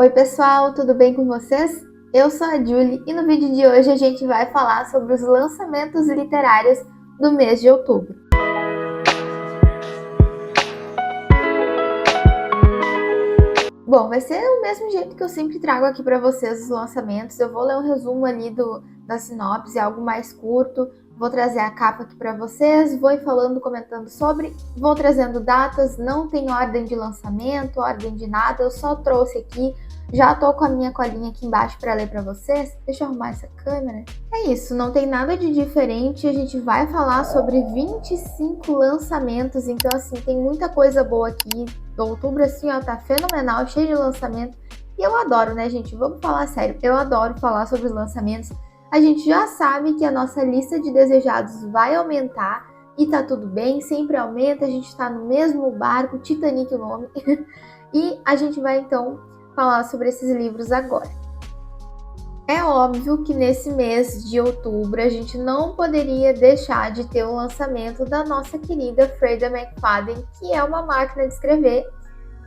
Oi pessoal, tudo bem com vocês? Eu sou a Julie e no vídeo de hoje a gente vai falar sobre os lançamentos literários do mês de outubro. Bom, vai ser o mesmo jeito que eu sempre trago aqui para vocês os lançamentos. Eu vou ler um resumo ali da sinopse, algo mais curto. Vou trazer a capa aqui para vocês, vou ir falando, comentando sobre, vou trazendo datas, não tem ordem de lançamento, ordem de nada, eu só trouxe aqui. Já tô com a minha colinha aqui embaixo para ler para vocês. Deixa eu arrumar essa câmera. É isso, não tem nada de diferente. A gente vai falar sobre 25 lançamentos, então assim, tem muita coisa boa aqui. Outubro assim, ó, tá fenomenal, cheio de lançamento. E eu adoro, né, gente? Vamos falar sério. Eu adoro falar sobre os lançamentos. A gente já sabe que a nossa lista de desejados vai aumentar e tá tudo bem, sempre aumenta, a gente tá no mesmo barco, Titanic o nome. E a gente vai então falar sobre esses livros agora. É óbvio que nesse mês de outubro a gente não poderia deixar de ter o lançamento da nossa querida Freida McFadden, que é uma máquina de escrever,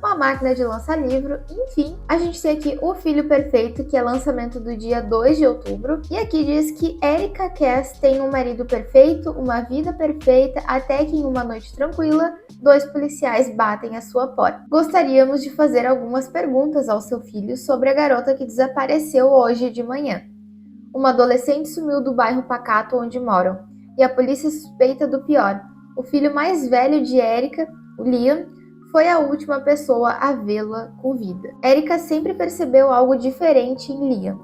uma máquina de lançar livro, enfim. A gente tem aqui O Filho Perfeito, que é lançamento do dia 2 de outubro. E aqui diz que Erika Cass tem um marido perfeito, uma vida perfeita, até que em uma noite tranquila, 2 policiais batem à sua porta. Gostaríamos de fazer algumas perguntas ao seu filho sobre a garota que desapareceu hoje de manhã. Uma adolescente sumiu do bairro pacato onde moram, e a polícia suspeita do pior. O filho mais velho de Erika, o Liam, foi a última pessoa a vê-la com vida. Erika sempre percebeu algo diferente em Liam.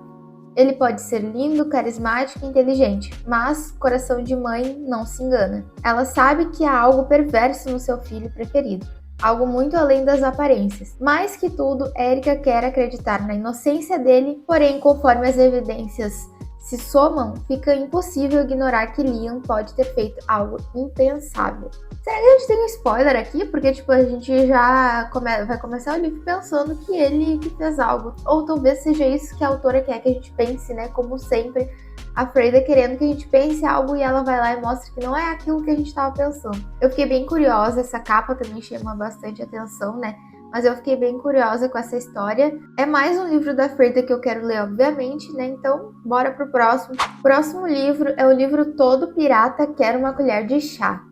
Ele pode ser lindo, carismático e inteligente, mas coração de mãe não se engana. Ela sabe que há algo perverso no seu filho preferido, algo muito além das aparências. Mais que tudo, Erika quer acreditar na inocência dele, porém, conforme as evidências se somam, fica impossível ignorar que Liam pode ter feito algo impensável. Será que a gente tem um spoiler aqui? Porque, tipo, a gente já vai começar o livro pensando que ele que fez algo. Ou talvez seja isso que a autora quer que a gente pense, né? Como sempre, a Freida querendo que a gente pense algo e ela vai lá e mostra que não é aquilo que a gente estava pensando. Eu fiquei bem curiosa, essa capa também chama bastante atenção, né? Mas eu fiquei bem curiosa com essa história. É mais um livro da Freida que eu quero ler, obviamente, né? Então, bora pro próximo. O próximo livro é o livro Todo Pirata Quer Uma Colher de Chá.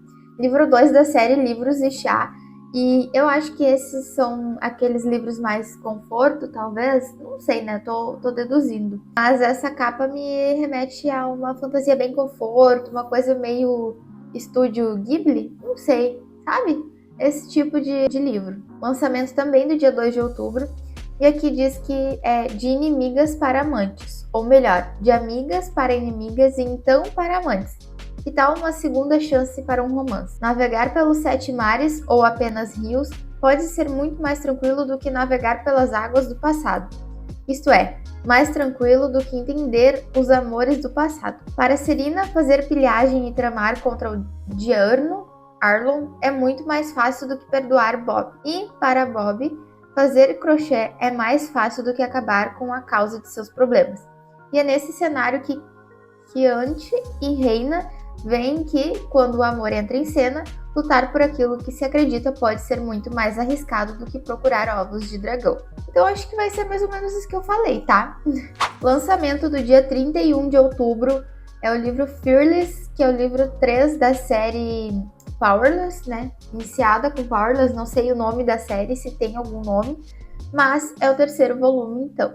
Livro 2 da série Livros e Chá. E eu acho que esses são aqueles livros mais conforto, talvez. Não sei, né? Tô deduzindo. Mas essa capa me remete a uma fantasia bem conforto, uma coisa meio estúdio Ghibli. Não sei, sabe? Esse tipo de livro. Lançamento também do dia 2 de outubro. E aqui diz que é de inimigas para amantes. Ou melhor, de amigas para inimigas e então para amantes. Que tal uma segunda chance para um romance? Navegar pelos 7 mares ou apenas rios pode ser muito mais tranquilo do que navegar pelas águas do passado. Isto é, mais tranquilo do que entender os amores do passado. Para Serena, fazer pilhagem e tramar contra o Diarno, Arlon, é muito mais fácil do que perdoar Bob. E, para Bob, fazer crochê é mais fácil do que acabar com a causa de seus problemas. E é nesse cenário que Chiante e Reina veem que, quando o amor entra em cena, lutar por aquilo que se acredita pode ser muito mais arriscado do que procurar ovos de dragão. Então acho que vai ser mais ou menos isso que eu falei, tá? Lançamento do dia 31 de outubro é o livro Fearless, que é o livro 3 da série Powerless, né? Iniciada com Powerless, não sei o nome da série, se tem algum nome, mas é o 3º volume então.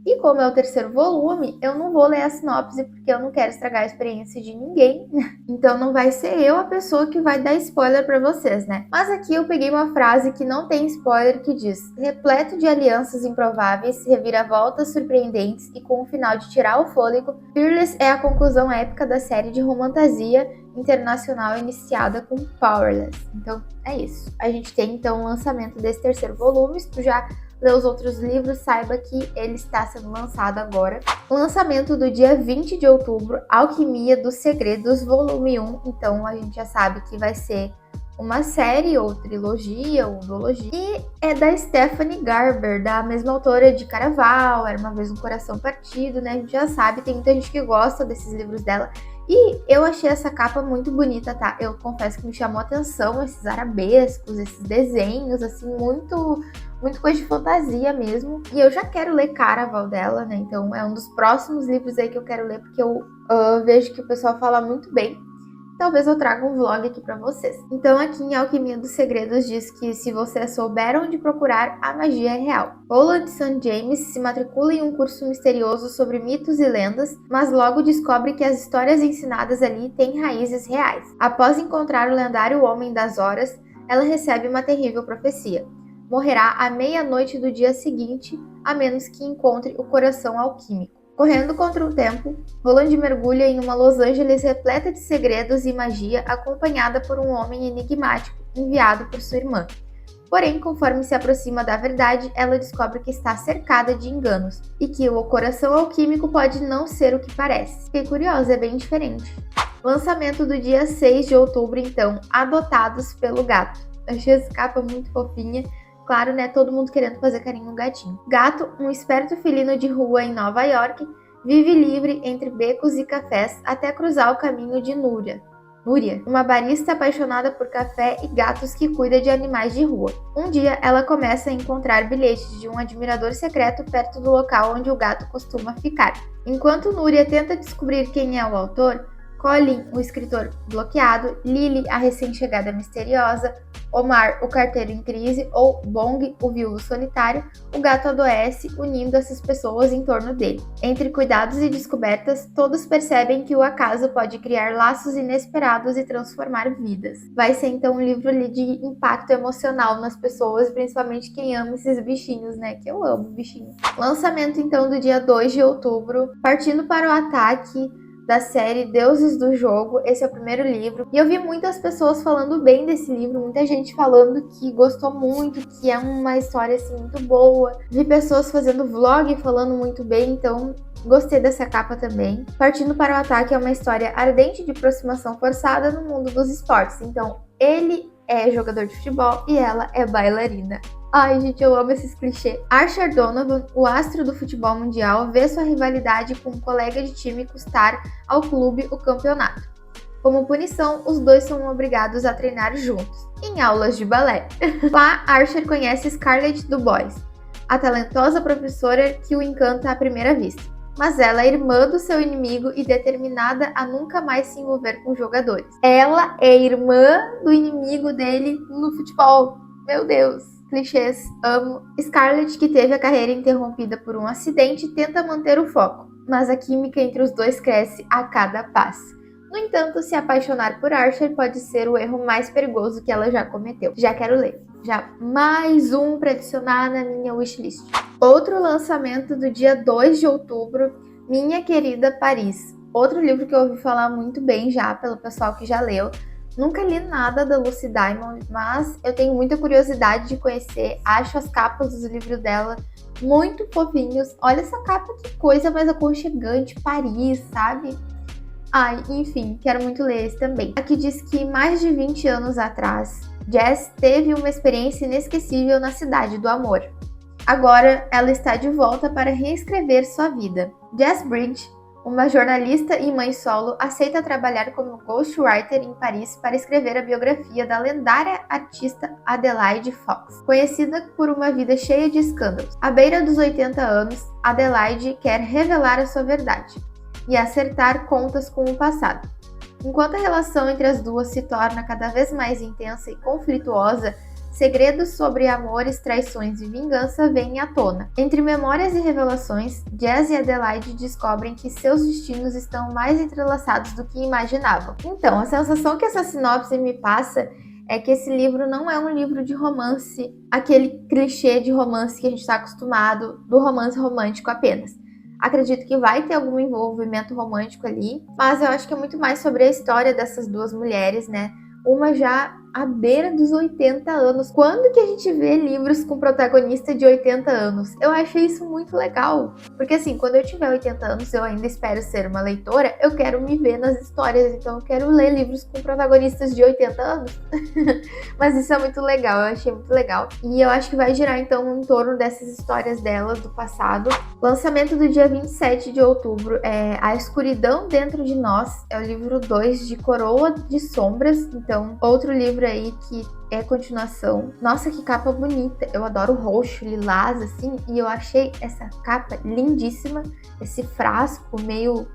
E como é o 3º volume, eu não vou ler a sinopse porque eu não quero estragar a experiência de ninguém. Então não vai ser eu a pessoa que vai dar spoiler para vocês, né? Mas aqui eu peguei uma frase que não tem spoiler que diz: repleto de alianças improváveis, reviravoltas surpreendentes e com um final de tirar o fôlego, Fearless é a conclusão épica da série de romantasia internacional iniciada com Powerless. Então é isso. A gente tem então o lançamento desse 3º volume. Se tu já lê os outros livros, saiba que ele está sendo lançado agora. O lançamento do dia 20 de outubro, Alquimia dos Segredos, volume 1. Então a gente já sabe que vai ser uma série ou trilogia ou duologia. E é da Stephanie Garber, da mesma autora de Caraval, Era Uma Vez um Coração Partido, né? A gente já sabe, tem muita gente que gosta desses livros dela. E eu achei essa capa muito bonita, tá? Eu confesso que me chamou a atenção esses arabescos, esses desenhos, assim, muito muito coisa de fantasia mesmo. E eu já quero ler Caraval dela, né? Então é um dos próximos livros aí que eu quero ler, porque eu vejo que o pessoal fala muito bem. Talvez eu traga um vlog aqui pra vocês. Então aqui em Alquimia dos Segredos diz que se você souber onde procurar, a magia é real. Roland St. James se matricula em um curso misterioso sobre mitos e lendas, mas logo descobre que as histórias ensinadas ali têm raízes reais. Após encontrar o lendário Homem das Horas, ela recebe uma terrível profecia. Morrerá à meia-noite do dia seguinte, a menos que encontre o coração alquímico. Correndo contra o tempo, Roland mergulha em uma Los Angeles repleta de segredos e magia, acompanhada por um homem enigmático enviado por sua irmã. Porém, conforme se aproxima da verdade, ela descobre que está cercada de enganos e que o coração alquímico pode não ser o que parece. Fiquei curiosa, é bem diferente. Lançamento do dia 6 de outubro, então, Adotados pelo Gato. Achei essa capa muito fofinha. Claro, né? Todo mundo querendo fazer carinho no gatinho. Gato, um esperto felino de rua em Nova York, vive livre entre becos e cafés até cruzar o caminho de Núria, uma barista apaixonada por café e gatos que cuida de animais de rua. Um dia, ela começa a encontrar bilhetes de um admirador secreto perto do local onde o gato costuma ficar. Enquanto Núria tenta descobrir quem é o autor, Colin, o escritor bloqueado, Lily, a recém-chegada misteriosa, Omar, o carteiro em crise, ou Bong, o viúvo solitário, o gato adoece, unindo essas pessoas em torno dele. Entre cuidados e descobertas, todos percebem que o acaso pode criar laços inesperados e transformar vidas. Vai ser então um livro ali de impacto emocional nas pessoas, principalmente quem ama esses bichinhos, né? Que eu amo bichinhos. Lançamento então do dia 2 de outubro, partindo para o ataque da série Deuses do Jogo. Esse é o primeiro livro. E eu vi muitas pessoas falando bem desse livro, muita gente falando que gostou muito, que é uma história assim muito boa. Vi pessoas fazendo vlog falando muito bem, então gostei dessa capa também. Partindo para o Ataque é uma história ardente de aproximação forçada no mundo dos esportes. Então, ele é jogador de futebol e ela é bailarina. Ai, gente, eu amo esses clichês. Archer Donovan, o astro do futebol mundial, vê sua rivalidade com um colega de time custar ao clube o campeonato. Como punição, os dois são obrigados a treinar juntos, em aulas de balé. Lá, Archer conhece Scarlett DuBois, a talentosa professora que o encanta à primeira vista. Mas ela é irmã do seu inimigo e determinada a nunca mais se envolver com jogadores. Ela é irmã do inimigo dele no futebol. Meu Deus! Clichês, amo. Scarlett, que teve a carreira interrompida por um acidente, tenta manter o foco, mas a química entre os dois cresce a cada passo. No entanto, se apaixonar por Archer pode ser o erro mais perigoso que ela já cometeu. Já quero ler. Já mais um para adicionar na minha wishlist. Outro lançamento do dia 2 de outubro, Minha Querida Paris. Outro livro que eu ouvi falar muito bem já pelo pessoal que já leu. Nunca li nada da Lucy Diamond, mas eu tenho muita curiosidade de conhecer. Acho as capas dos livros dela muito fofinhos. Olha essa capa, que coisa mais aconchegante, Paris, sabe? Ai, enfim, quero muito ler esse também. Aqui diz que mais de 20 anos atrás, Jess teve uma experiência inesquecível na Cidade do Amor. Agora, ela está de volta para reescrever sua vida. Jess Bridge, uma jornalista e mãe solo, aceita trabalhar como ghostwriter em Paris para escrever a biografia da lendária artista Adelaide Fox, conhecida por uma vida cheia de escândalos. À beira dos 80 anos, Adelaide quer revelar a sua verdade e acertar contas com o passado. Enquanto a relação entre as duas se torna cada vez mais intensa e conflituosa, segredos sobre amores, traições e vingança vêm à tona. Entre memórias e revelações, Jess e Adelaide descobrem que seus destinos estão mais entrelaçados do que imaginavam. Então, a sensação que essa sinopse me passa é que esse livro não é um livro de romance, aquele clichê de romance que a gente está acostumado, do romance romântico apenas. Acredito que vai ter algum envolvimento romântico ali, mas eu acho que é muito mais sobre a história dessas duas mulheres, né? Uma já à beira dos 80 anos. Quando que a gente vê livros com protagonista de 80 anos? Eu achei isso muito legal. Porque assim, quando eu tiver 80 anos, eu ainda espero ser uma leitora, eu quero me ver nas histórias. Então eu quero ler livros com protagonistas de 80 anos. Mas isso é muito legal, eu achei muito legal. E eu acho que vai girar então em torno dessas histórias delas do passado. Lançamento do dia 27 de outubro é A Escuridão Dentro de Nós. É o livro 2 de Coroa de Sombras. Então, outro livro livro aí que é continuação. Nossa, que capa bonita. Eu adoro roxo, lilás, assim. E eu achei essa capa lindíssima. Esse frasco meio...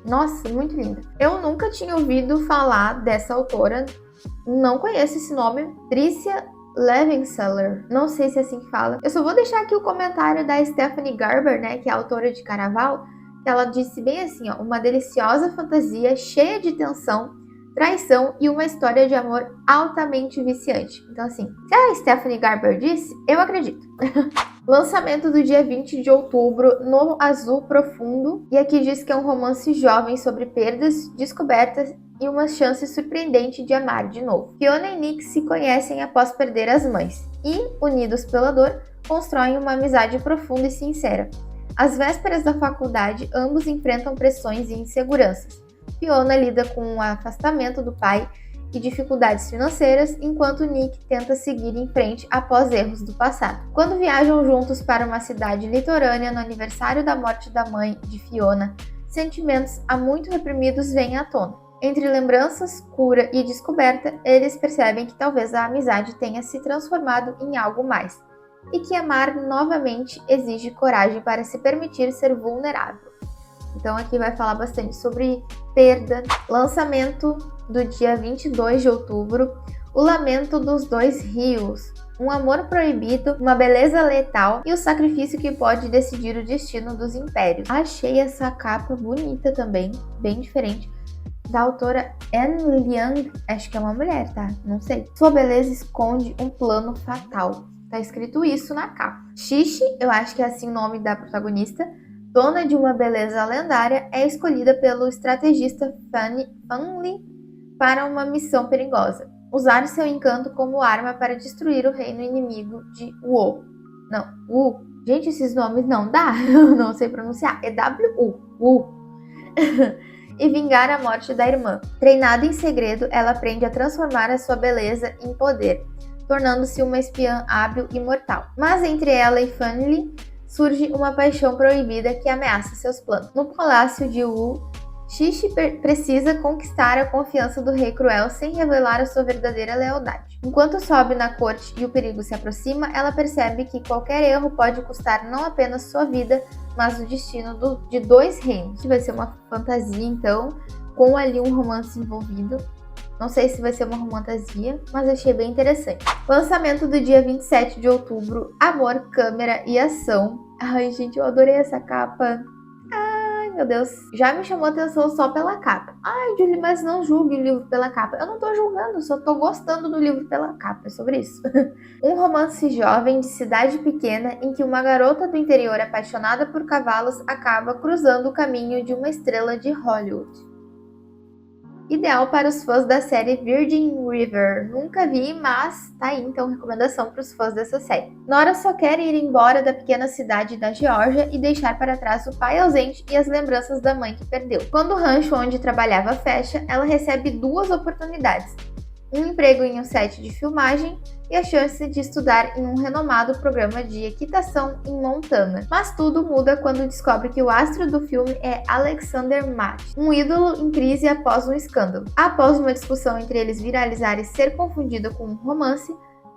Nossa, muito linda. Eu nunca tinha ouvido falar dessa autora. Não conheço esse nome. Tricia Levenseller. Não sei se é assim que fala. Eu só vou deixar aqui o comentário da Stephanie Garber, né? Que é a autora de Caraval. Que ela disse bem assim, ó. Uma deliciosa fantasia cheia de tensão, traição e uma história de amor altamente viciante. Então, assim, se a Stephanie Garber disse, eu acredito. Lançamento do dia 20 de outubro no Azul Profundo. E aqui diz que é um romance jovem sobre perdas, descobertas e uma chance surpreendente de amar de novo. Fiona e Nick se conhecem após perder as mães e, unidos pela dor, constroem uma amizade profunda e sincera. Às vésperas da faculdade, ambos enfrentam pressões e inseguranças. Fiona lida com o afastamento do pai e dificuldades financeiras, enquanto Nick tenta seguir em frente após erros do passado. Quando viajam juntos para uma cidade litorânea no aniversário da morte da mãe de Fiona, sentimentos há muito reprimidos vêm à tona. Entre lembranças, cura e descoberta, eles percebem que talvez a amizade tenha se transformado em algo mais, e que amar novamente exige coragem para se permitir ser vulnerável. Então aqui vai falar bastante sobre perda. Lançamento do dia 22 de outubro, O Lamento dos Dois Rios. Um amor proibido, uma beleza letal e o sacrifício que pode decidir o destino dos impérios. Achei essa capa bonita também, bem diferente, da autora Anne Liang, acho que é uma mulher, tá? Não sei. Sua beleza esconde um plano fatal. Tá escrito isso na capa. Xixi, eu acho que é assim o nome da protagonista, dona de uma beleza lendária, é escolhida pelo estrategista Fan Li para uma missão perigosa. Usar seu encanto como arma para destruir o reino inimigo de Wu. Não, Wu. Gente, esses nomes não dá. Eu não sei pronunciar. É W-U. Wu. E vingar a morte da irmã. Treinada em segredo, ela aprende a transformar a sua beleza em poder, tornando-se uma espiã hábil e mortal. Mas entre ela e Fan Li surge uma paixão proibida que ameaça seus planos. No palácio de Wu, Xixi precisa conquistar a confiança do rei cruel sem revelar a sua verdadeira lealdade. Enquanto sobe na corte e o perigo se aproxima, ela percebe que qualquer erro pode custar não apenas sua vida, mas o destino de dois reinos. Vai ser uma fantasia, então, com ali um romance envolvido. Não sei se vai ser uma fantasia, mas achei bem interessante. Lançamento do dia 27 de outubro, Amor, Câmera e Ação. Ai, gente, eu adorei essa capa. Ai, meu Deus. Já me chamou a atenção só pela capa. Ai, Julie, mas não julgue o livro pela capa. Eu não tô julgando, só tô gostando do livro pela capa. É sobre isso. Um romance jovem de cidade pequena em que uma garota do interior apaixonada por cavalos acaba cruzando o caminho de uma estrela de Hollywood. Ideal para os fãs da série Virgin River. Nunca vi, mas tá aí então recomendação para os fãs dessa série. Nora só quer ir embora da pequena cidade da Geórgia e deixar para trás o pai ausente e as lembranças da mãe que perdeu. Quando o rancho onde trabalhava fecha, ela recebe duas oportunidades: um emprego em um set de filmagem e a chance de estudar em um renomado programa de equitação em Montana. Mas tudo muda quando descobre que o astro do filme é Alexander Matt, um ídolo em crise após um escândalo. Após uma discussão entre eles viralizar e ser confundida com um romance,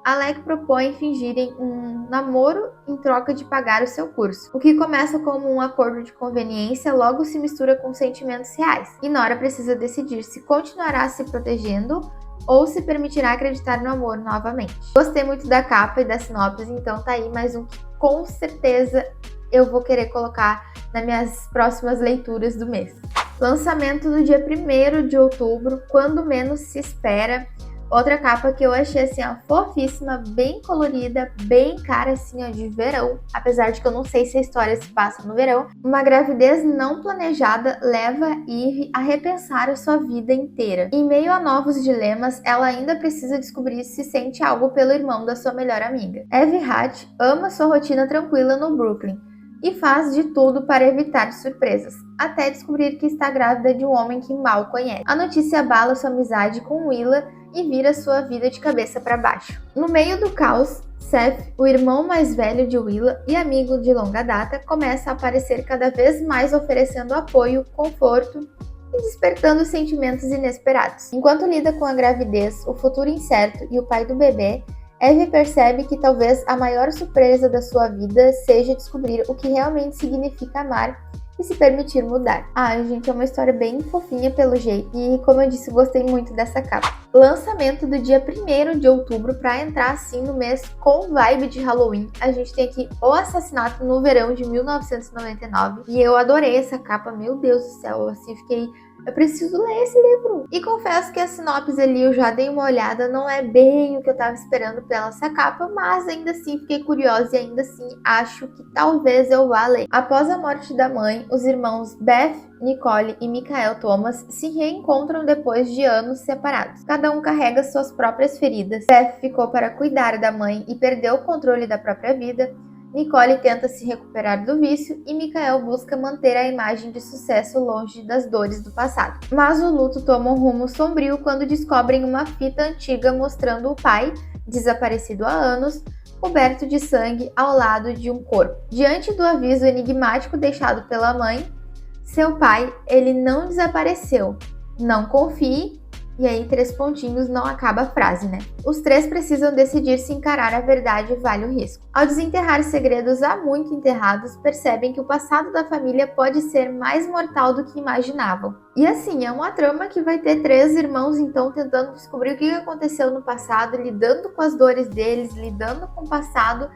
Alec propõe fingirem um namoro em troca de pagar o seu curso. O que começa como um acordo de conveniência logo se mistura com sentimentos reais, e Nora precisa decidir se continuará se protegendo ou se permitirá acreditar no amor novamente. Gostei muito da capa e da sinopse, então tá aí mais um que com certeza eu vou querer colocar nas minhas próximas leituras do mês. Lançamento do dia 1º de outubro, Quando Menos Se Espera. Outra capa que eu achei assim, ó, fofíssima, bem colorida, bem cara assim, ó, de verão. Apesar de que eu não sei se a história se passa no verão. Uma gravidez não planejada leva Eve a repensar a sua vida inteira. Em meio a novos dilemas, ela ainda precisa descobrir se sente algo pelo irmão da sua melhor amiga. Eve Hatt ama sua rotina tranquila no Brooklyn e faz de tudo para evitar surpresas, até descobrir que está grávida de um homem que mal conhece. A notícia abala sua amizade com Willa e vira sua vida de cabeça para baixo. No meio do caos, Seth, o irmão mais velho de Willa e amigo de longa data, começa a aparecer cada vez mais oferecendo apoio, conforto e despertando sentimentos inesperados. Enquanto lida com a gravidez, o futuro incerto e o pai do bebê, Eve percebe que talvez a maior surpresa da sua vida seja descobrir o que realmente significa amar e se permitir mudar. Gente, é uma história bem fofinha pelo jeito e, como eu disse, gostei muito dessa capa. Lançamento do dia 1º de outubro para entrar assim no mês com vibe de Halloween. A gente tem aqui O Assassinato no Verão de 1999 e eu adorei essa capa, meu Deus do céu, assim, eu preciso ler esse livro. E confesso que a sinopse ali eu já dei uma olhada, não é bem o que eu tava esperando pela essa capa, mas ainda assim fiquei curiosa e ainda assim acho que talvez eu vá ler. Após a morte da mãe, os irmãos Beth, Nicole e Michael Thomas se reencontram depois de anos separados. Cada um carrega suas próprias feridas. Beth ficou para cuidar da mãe e perdeu o controle da própria vida. Nicole tenta se recuperar do vício e Michael busca manter a imagem de sucesso longe das dores do passado. Mas o luto toma um rumo sombrio quando descobrem uma fita antiga mostrando o pai, desaparecido há anos, coberto de sangue ao lado de um corpo. Diante do aviso enigmático deixado pela mãe, seu pai, ele não desapareceu. Não confie. E aí, 3 pontinhos, não acaba a frase, né? Os 3 precisam decidir se encarar a verdade vale o risco. Ao desenterrar segredos há muito enterrados, percebem que o passado da família pode ser mais mortal do que imaginavam. E assim, é uma trama que vai ter 3 irmãos, então, tentando descobrir o que aconteceu no passado, lidando com as dores deles, lidando com o passado,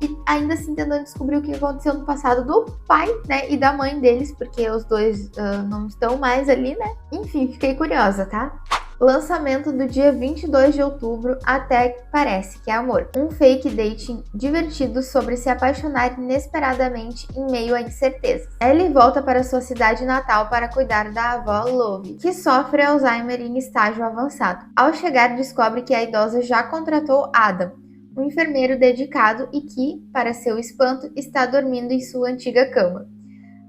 e ainda assim tentando descobrir o que aconteceu no passado do pai, né, e da mãe deles, porque os dois não estão mais ali, né? Enfim, fiquei curiosa, tá? Lançamento do dia 22 de outubro, Até que Parece que é Amor. Um fake dating divertido sobre se apaixonar inesperadamente em meio a incertezas. Ellie volta para sua cidade natal para cuidar da avó Love, que sofre Alzheimer em estágio avançado. Ao chegar, descobre que a idosa já contratou Adam, um enfermeiro dedicado e que, para seu espanto, está dormindo em sua antiga cama.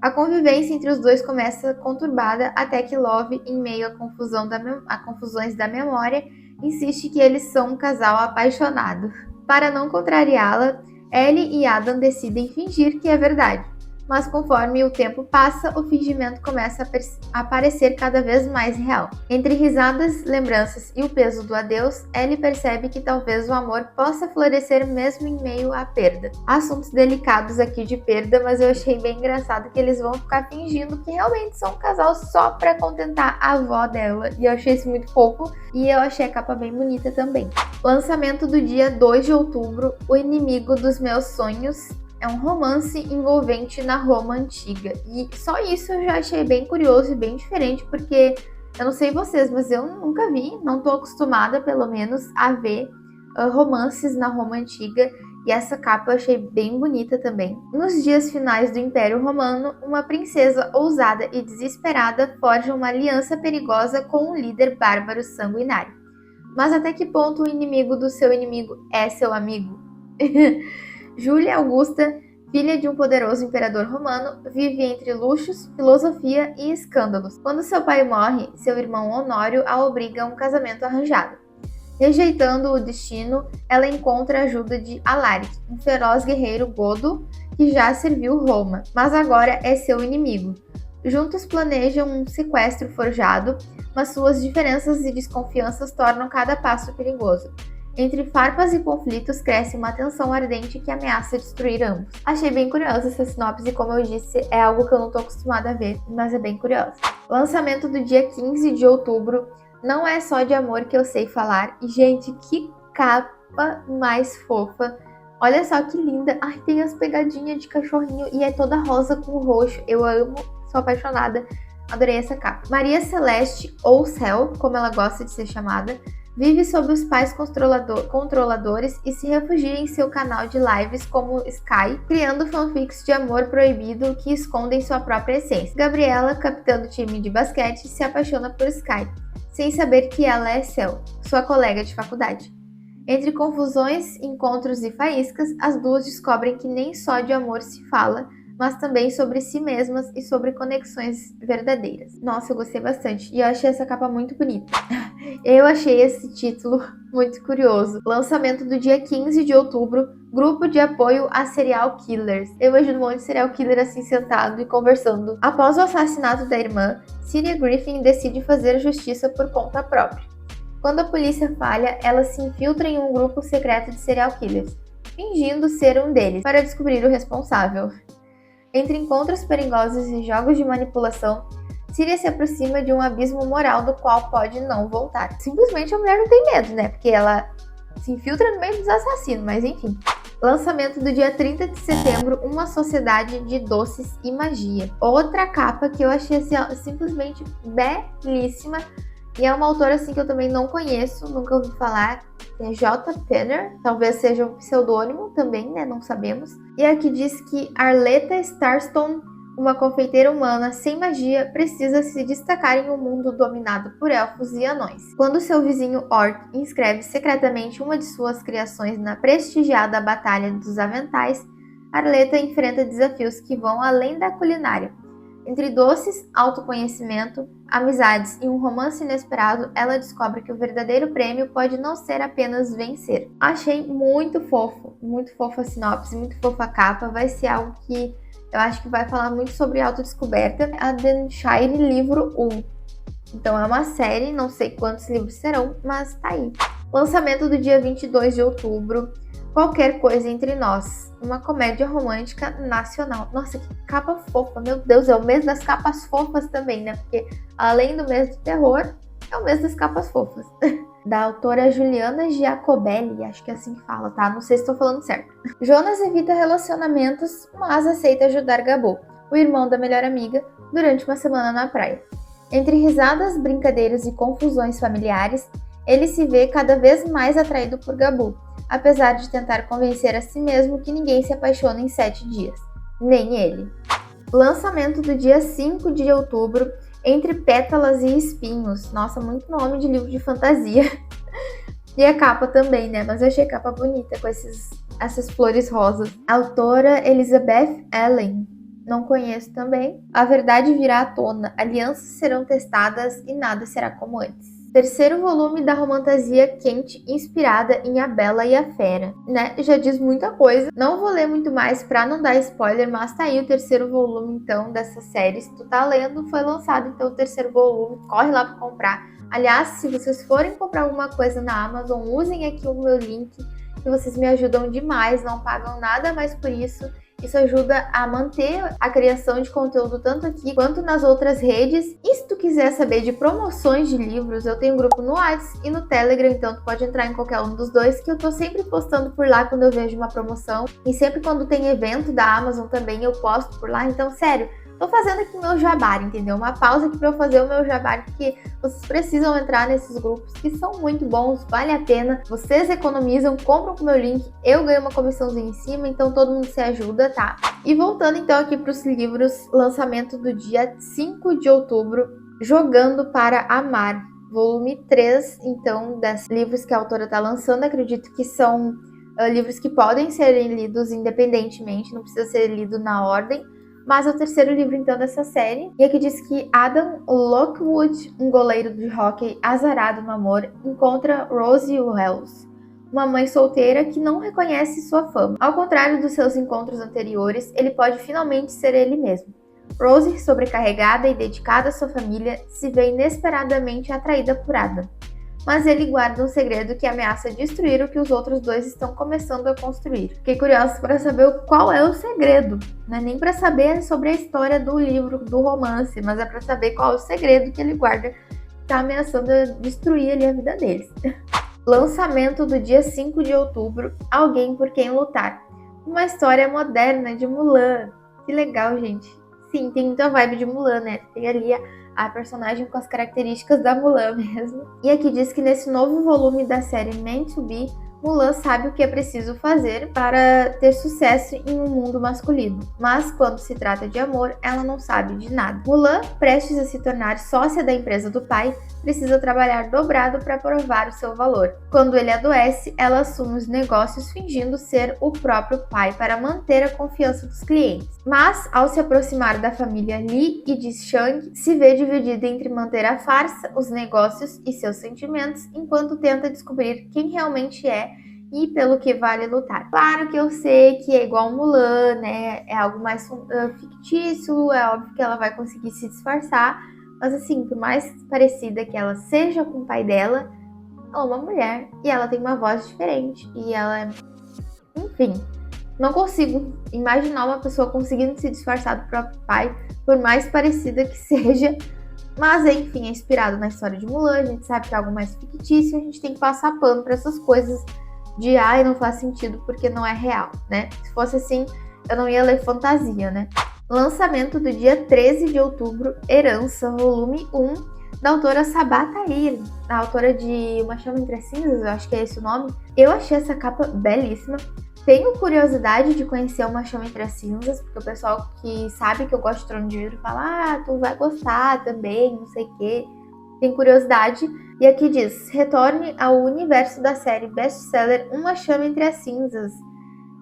A convivência entre os dois começa conturbada até que Love, em meio a confusões da memória, insiste que eles são um casal apaixonado. Para não contrariá-la, Ellie e Adam decidem fingir que é verdade. Mas conforme o tempo passa, o fingimento começa a parecer cada vez mais real. Entre risadas, lembranças e o peso do adeus, Ellie percebe que talvez o amor possa florescer mesmo em meio à perda. Assuntos delicados aqui de perda, mas eu achei bem engraçado que eles vão ficar fingindo que realmente são um casal só para contentar a avó dela. E eu achei isso muito fofo e eu achei a capa bem bonita também. Lançamento do dia 2 de outubro, O Inimigo dos Meus Sonhos. É um romance envolvente na Roma antiga. E só isso eu já achei bem curioso e bem diferente, porque eu não sei vocês, mas eu nunca vi, não estou acostumada, pelo menos, a ver romances na Roma antiga. E essa capa eu achei bem bonita também. Nos dias finais do Império Romano, uma princesa ousada e desesperada forja uma aliança perigosa com um líder bárbaro sanguinário. Mas até que ponto o inimigo do seu inimigo é seu amigo? Júlia Augusta, filha de um poderoso imperador romano, vive entre luxos, filosofia e escândalos. Quando seu pai morre, seu irmão Honório a obriga a um casamento arranjado. Rejeitando o destino, ela encontra a ajuda de Alaric, um feroz guerreiro godo que já serviu Roma, mas agora é seu inimigo. Juntos planejam um sequestro forjado, mas suas diferenças e desconfianças tornam cada passo perigoso. Entre farpas e conflitos cresce uma tensão ardente que ameaça destruir ambos. Achei bem curiosa essa sinopse e, como eu disse, é algo que eu não estou acostumada a ver, mas é bem curiosa. Lançamento do dia 15 de outubro, Não É Só de Amor Que Eu Sei Falar. E, gente, que capa mais fofa. Olha só que linda. Ai, tem as pegadinhas de cachorrinho e é toda rosa com roxo. Eu amo, sou apaixonada. Adorei essa capa. Maria Celeste, ou Cel, como ela gosta de ser chamada, vive sob os pais controladores e se refugia em seu canal de lives como Sky, criando fanfics de amor proibido que escondem sua própria essência. Gabriela, capitã do time de basquete, se apaixona por Sky, sem saber que ela é Cel, sua colega de faculdade. Entre confusões, encontros e faíscas, as duas descobrem que nem só de amor se fala, mas também sobre si mesmas e sobre conexões verdadeiras. Nossa, eu gostei bastante e eu achei essa capa muito bonita. Eu achei esse título muito curioso. Lançamento do dia 15 de outubro, grupo de apoio a serial killers. Eu imagino um monte de serial killer assim sentado e conversando. Após o assassinato da irmã, Ciria Griffin decide fazer justiça por conta própria. Quando a polícia falha, ela se infiltra em um grupo secreto de serial killers, fingindo ser um deles, para descobrir o responsável. Entre encontros perigosos e jogos de manipulação, Ciria se aproxima de um abismo moral do qual pode não voltar. Simplesmente a mulher não tem medo, né? Porque ela se infiltra no meio dos assassinos, mas enfim. Lançamento do dia 30 de setembro, Uma Sociedade de Doces e Magia. Outra capa que eu achei assim, ó, simplesmente belíssima. E é uma autora assim que eu também não conheço, nunca ouvi falar. É J. Penner, talvez seja um pseudônimo também, né? Não sabemos. E aqui diz que Arleta Starstone, uma confeiteira humana sem magia, precisa se destacar em um mundo dominado por elfos e anões. Quando seu vizinho Orc inscreve secretamente uma de suas criações na prestigiada Batalha dos Aventais, Arleta enfrenta desafios que vão além da culinária. Entre doces, autoconhecimento, amizades e um romance inesperado, ela descobre que o verdadeiro prêmio pode não ser apenas vencer. Achei muito fofa a sinopse, muito fofa a capa, vai ser algo que eu acho que vai falar muito sobre autodescoberta. A Denshire livro 1. Então é uma série, não sei quantos livros serão, mas tá aí. Lançamento do dia 22 de outubro, Qualquer Coisa Entre Nós, uma comédia romântica nacional. Nossa, que capa fofa, meu Deus, é o mês das capas fofas também, né? Porque além do mês do terror, é o mês das capas fofas. Da autora Juliana Giacobelli, acho que é assim que fala, tá? Não sei se estou falando certo. Jonas evita relacionamentos, mas aceita ajudar Gabo, o irmão da melhor amiga, durante uma semana na praia. Entre risadas, brincadeiras e confusões familiares, ele se vê cada vez mais atraído por Gabo, apesar de tentar convencer a si mesmo que ninguém se apaixona em 7 dias. Nem ele. Lançamento do dia 5 de outubro, Entre Pétalas e Espinhos. Nossa, muito nome de livro de fantasia. E a capa também, né? Mas eu achei a capa bonita com essas flores rosas. Autora Elizabeth Allen. Não conheço também. A verdade virá à tona, alianças serão testadas e nada será como antes. Terceiro volume da romantasia quente inspirada em A Bela e a Fera, né? Já diz muita coisa. Não vou ler muito mais pra não dar spoiler, mas tá aí o terceiro volume então dessa série. Se tu tá lendo, foi lançado então o terceiro volume, corre lá pra comprar. Aliás, se vocês forem comprar alguma coisa na Amazon, usem aqui o meu link, que vocês me ajudam demais, não pagam nada mais por isso. Isso ajuda a manter a criação de conteúdo tanto aqui quanto nas outras redes. E se tu quiser saber de promoções de livros, eu tenho um grupo no WhatsApp e no Telegram, então tu pode entrar em qualquer um dos dois, que eu tô sempre postando por lá quando eu vejo uma promoção. E sempre quando tem evento da Amazon também eu posto por lá, então sério, tô fazendo aqui meu jabá, entendeu? Uma pausa aqui pra eu fazer o meu jabá, porque vocês precisam entrar nesses grupos que são muito bons, vale a pena. Vocês economizam, compram com o meu link, eu ganho uma comissãozinha em cima, então todo mundo se ajuda, tá? E voltando então aqui pros livros, lançamento do dia 5 de outubro, Jogando para Amar, volume 3, então, dos livros que a autora tá lançando. Acredito que são livros que podem serem lidos independentemente, não precisa ser lido na ordem. Mas é o terceiro livro, então, dessa série. E aqui diz que Adam Lockwood, um goleiro de hóquei azarado no amor, encontra Rosie Wells, uma mãe solteira que não reconhece sua fama. Ao contrário dos seus encontros anteriores, ele pode finalmente ser ele mesmo. Rosie, sobrecarregada e dedicada à sua família, se vê inesperadamente atraída por Adam. Mas ele guarda um segredo que ameaça destruir o que os outros dois estão começando a construir. Fiquei curiosa para saber qual é o segredo. Não é nem para saber sobre a história do livro, do romance, mas é para saber qual é o segredo que ele guarda que está ameaçando destruir ali a vida deles. Lançamento do dia 5 de outubro, Alguém por Quem Lutar. Uma história moderna de Mulan. Que legal, gente. Sim, tem muita vibe de Mulan, né? Tem ali a personagem com as características da Mulan mesmo. E aqui diz que nesse novo volume da série Meant to Be, Mulan sabe o que é preciso fazer para ter sucesso em um mundo masculino, mas quando se trata de amor, ela não sabe de nada. Mulan, prestes a se tornar sócia da empresa do pai, precisa trabalhar dobrado para provar o seu valor. Quando ele adoece, ela assume os negócios fingindo ser o próprio pai para manter a confiança dos clientes. Mas, ao se aproximar da família Li e de Shang, se vê dividida entre manter a farsa, os negócios e seus sentimentos, enquanto tenta descobrir quem realmente é e pelo que vale lutar. Claro que eu sei que é igual Mulan, né? É algo mais fictício, é óbvio que ela vai conseguir se disfarçar, mas assim, por mais parecida que ela seja com o pai dela, ela é uma mulher e ela tem uma voz diferente e ela é... Enfim, não consigo imaginar uma pessoa conseguindo se disfarçar do próprio pai, por mais parecida que seja. Mas, enfim, é inspirado na história de Mulan, a gente sabe que é algo mais fictício, a gente tem que passar pano para essas coisas de ai, não faz sentido porque não é real, né? Se fosse assim, eu não ia ler fantasia, né? Lançamento do dia 13 de outubro, Herança, volume 1, da autora Sabaa Tahir, a autora de Uma Chama Entre as Cinzas, eu acho que é esse o nome. Eu achei essa capa belíssima. Tenho curiosidade de conhecer Uma Chama Entre as Cinzas, porque o pessoal que sabe que eu gosto de Trono de Vidro fala, ah, tu vai gostar também, não sei o quê. Tem curiosidade. E aqui diz, retorne ao universo da série best-seller Uma Chama Entre as Cinzas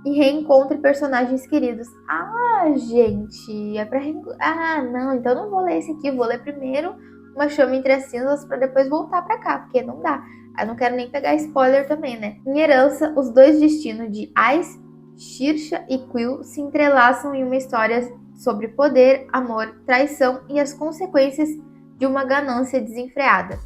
e reencontre personagens queridos. Ah, gente, é pra... Ah, não, então não vou ler esse aqui, vou ler primeiro Uma Chama Entre as Cinzas pra depois voltar pra cá, porque não dá. Eu não quero nem pegar spoiler também, né? Em Herança, os dois destinos de Ice, Saoirse e Quill se entrelaçam em uma história sobre poder, amor, traição e as consequências de uma ganância desenfreada.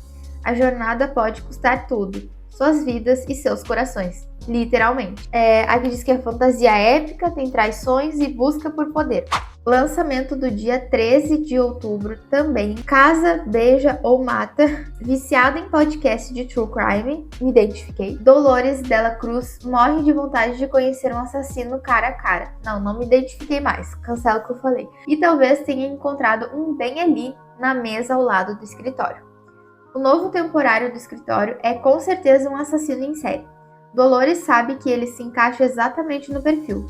A jornada pode custar tudo, suas vidas e seus corações, literalmente. Aqui diz que é fantasia épica, tem traições e busca por poder. Lançamento do dia 13 de outubro também. Casa, beija ou mata. Viciada em podcast de True Crime, me identifiquei. Dolores Dela Cruz morre de vontade de conhecer um assassino cara a cara. Não me identifiquei mais. Cancela o que eu falei. E talvez tenha encontrado um bem ali na mesa ao lado do escritório. O novo temporário do escritório é com certeza um assassino em série. Dolores sabe que ele se encaixa exatamente no perfil.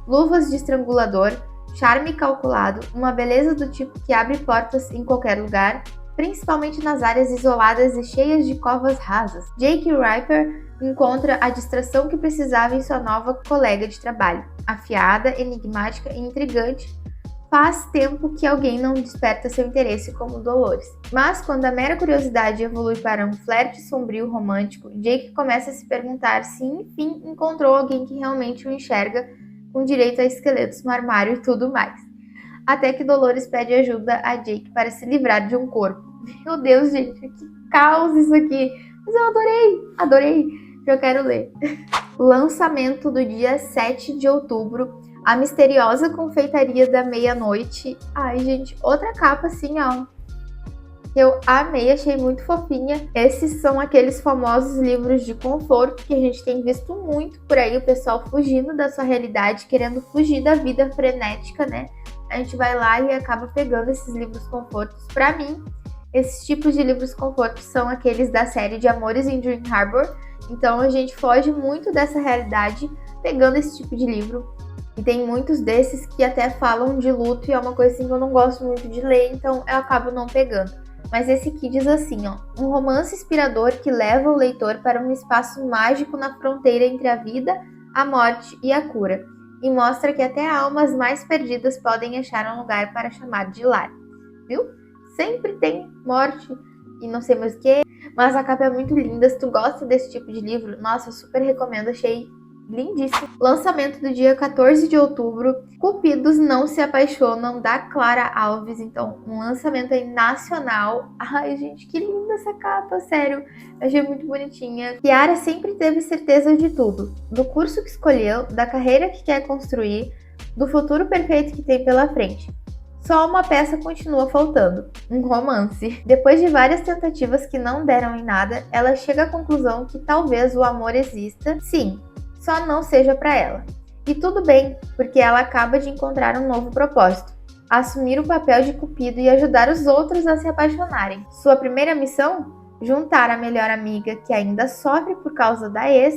Luvas de estrangulador, charme calculado, uma beleza do tipo que abre portas em qualquer lugar, principalmente nas áreas isoladas e cheias de covas rasas. Jake Riper encontra a distração que precisava em sua nova colega de trabalho. Afiada, enigmática e intrigante, faz tempo que alguém não desperta seu interesse como Dolores. Mas quando a mera curiosidade evolui para um flerte sombrio romântico, Jake começa a se perguntar se enfim encontrou alguém que realmente o enxerga com direito a esqueletos no armário e tudo mais. Até que Dolores pede ajuda a Jake para se livrar de um corpo. Meu Deus, gente, que caos isso aqui! Mas eu adorei, eu quero ler. Lançamento do dia 7 de outubro, A Misteriosa Confeitaria da Meia-Noite. Ai, gente, outra capa assim, ó. Eu amei, achei muito fofinha. Esses são aqueles famosos livros de conforto que a gente tem visto muito por aí, o pessoal fugindo da sua realidade, querendo fugir da vida frenética, né? A gente vai lá e acaba pegando esses livros confortos. Pra mim, esses tipos de livros confortos são aqueles da série de Amores em Dream Harbor. Então a gente foge muito dessa realidade pegando esse tipo de livro. E tem muitos desses que até falam de luto e é uma coisa assim que eu não gosto muito de ler, então eu acabo não pegando. Mas esse aqui diz assim, ó, um romance inspirador que leva o leitor para um espaço mágico na fronteira entre a vida, a morte e a cura, e mostra que até almas mais perdidas podem achar um lugar para chamar de lar. Viu? Sempre tem morte e não sei mais o que, mas a capa é muito linda. Se tu gosta desse tipo de livro, nossa, eu super recomendo, achei lindíssimo. Lançamento do dia 14 de outubro, Cupidos Não Se Apaixonam, da Clara Alves. Então, um lançamento aí nacional. Ai, gente, que linda essa capa, sério. Achei muito bonitinha. Kiara sempre teve certeza de tudo. Do curso que escolheu, da carreira que quer construir, do futuro perfeito que tem pela frente. Só uma peça continua faltando, um romance. Depois de várias tentativas que não deram em nada, ela chega à conclusão que talvez o amor exista, sim, só não seja para ela. E tudo bem, porque ela acaba de encontrar um novo propósito: assumir o papel de Cupido e ajudar os outros a se apaixonarem. Sua primeira missão? Juntar a melhor amiga que ainda sofre por causa da ex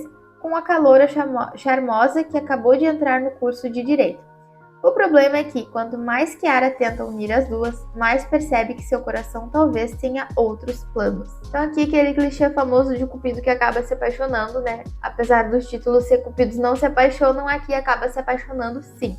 com a caloura charmosa que acabou de entrar no curso de Direito. O problema é que, quanto mais Kiara tenta unir as duas, mais percebe que seu coração talvez tenha outros planos. Então aqui aquele clichê famoso de Cupido que acaba se apaixonando, né? Apesar dos títulos ser Cupidos não se apaixonam, aqui acaba se apaixonando sim.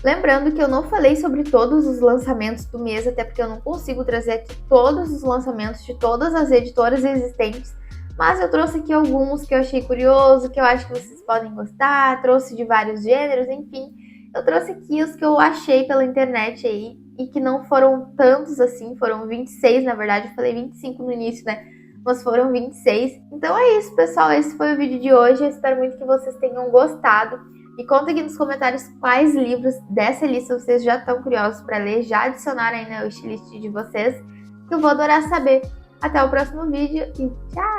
Lembrando que eu não falei sobre todos os lançamentos do mês, até porque eu não consigo trazer aqui todos os lançamentos de todas as editoras existentes, mas eu trouxe aqui alguns que eu achei curioso, que eu acho que vocês podem gostar, trouxe de vários gêneros, enfim. Eu trouxe aqui os que eu achei pela internet aí e que não foram tantos assim, foram 26 na verdade, eu falei 25 no início, né? Mas foram 26. Então é isso, pessoal, esse foi o vídeo de hoje, eu espero muito que vocês tenham gostado. E contem aqui nos comentários quais livros dessa lista vocês já estão curiosos para ler, já adicionaram aí na wishlist de vocês, que eu vou adorar saber. Até o próximo vídeo e tchau!